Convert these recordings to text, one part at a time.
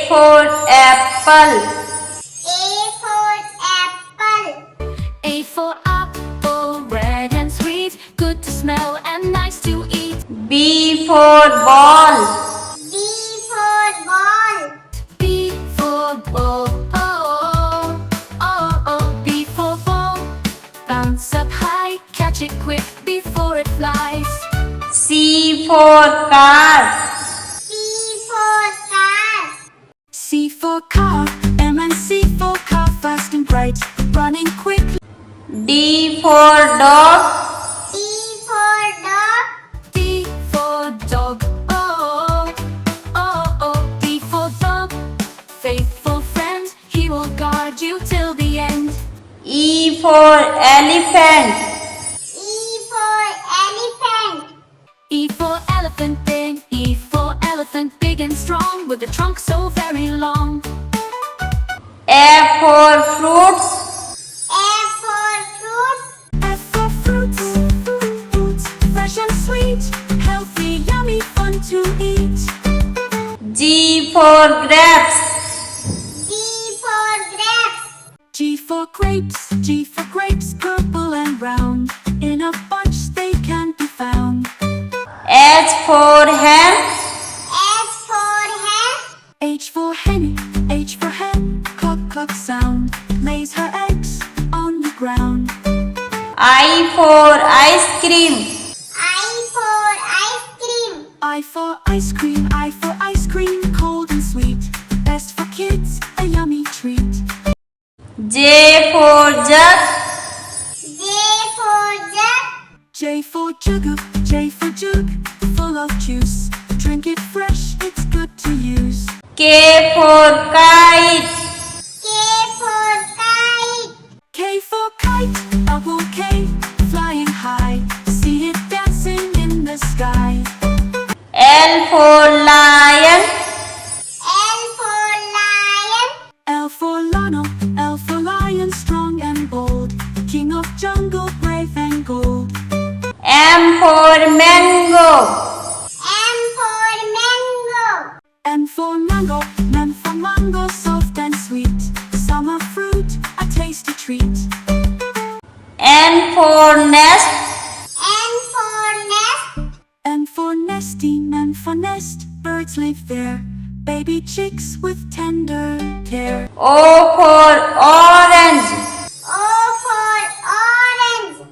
for apple. A for apple. A for apple, red and sweet, good to smell and nice to eat. B for ball. B for ball. B for ball, oh, oh, oh. B for ball, bounce up high, catch it quick before it flies. C for car. C for car. C for car, M and C for car, fast and bright, running quickly. D for dog. D for dog. D for dog, oh, oh, oh. D for dog, faithful friend, he will guard you till the end. E for elephant. E for elephant. E for elephant big, E for elephant big and strong, with a trunk so very long. F for fruits. F for fruit. F for fruits, fruits, fresh and sweet, healthy, yummy, fun to eat. G for grapes. G for grapes. G for grapes, G for grapes, purple and round, in a bunch they can be found. H for hen. H for hen. H for hen, H for hen, cluck cluck sound, lays her eggs on the ground. I for ice cream. I for ice cream. I for ice cream, I for ice cream, cold and sweet, best for kids, a yummy treat. J for jug. J for jug. J for jug, J for jug, full of juice, drink it fresh, it's good to use. K for kite. K for kite. K for kite, a bouquet, flying high, see it dancing in the sky. L for lion. L for lion. L for Lionel, L for lion, strong and bold, king of jungle, brave and gold. M for mango. M for mango. M for mango, M for mango, soft and sweet, summer fruit, a tasty treat. N for nest. N for nest. N for nesting, N for nest, birds live there, baby chicks with tender care. O for orange. O for orange.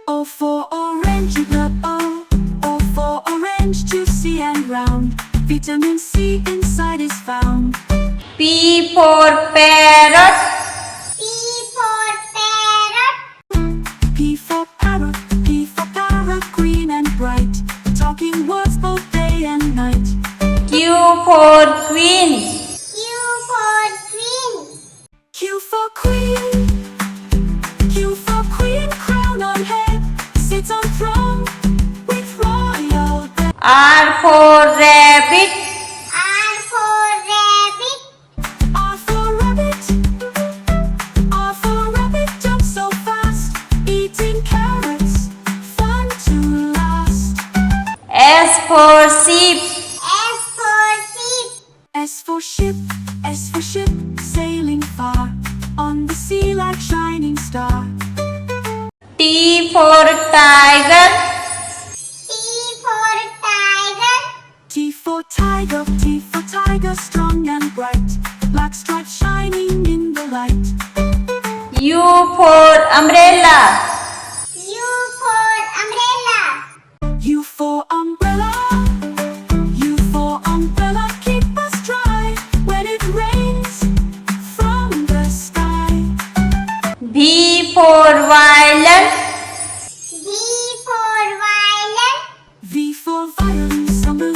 O for orange, O, O for orange, juicy and round, vitamin C inside is found. P for parrot. P for parrot. P for parrot, P for parrot, green and bright, talking words both day and night. Q for queen. Q for queen. Q for queen, Q for queen, crown on head, sits on throne with royal bed. R for rabbit. R for rabbit. R for rabbit, R for rabbit, jumps so fast, eating carrots, fun to last. S for sheep. S for sheep. S for ship, S for ship, sailing far, on the sea like shining star. T for tiger. T for tiger. T for tiger, T for tiger, strong and bright, black stripes shining in the light. U for umbrella. U for umbrella. U for umbrella, U for umbrella, keep us dry when it rains from the sky. V for violin. V for violin. V for violin, summer,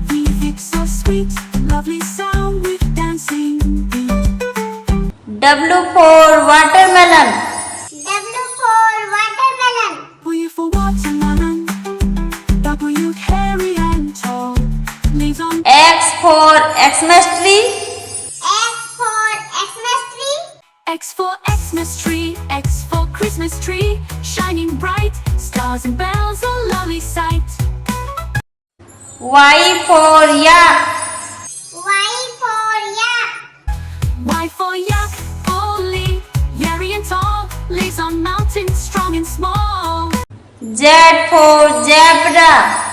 V it's so sweet, lovely sound with dancing beat. W for watermelon. W for watermelon. W for watermelon, W hairy and tall, leaves on. X for Xmas tree. X for Xmas tree. X for Xmas tree, X for Christmas tree, shining bright, stars and bells, a lovely sight. Y for yak. Y for yak. strong and small. Z for zebra.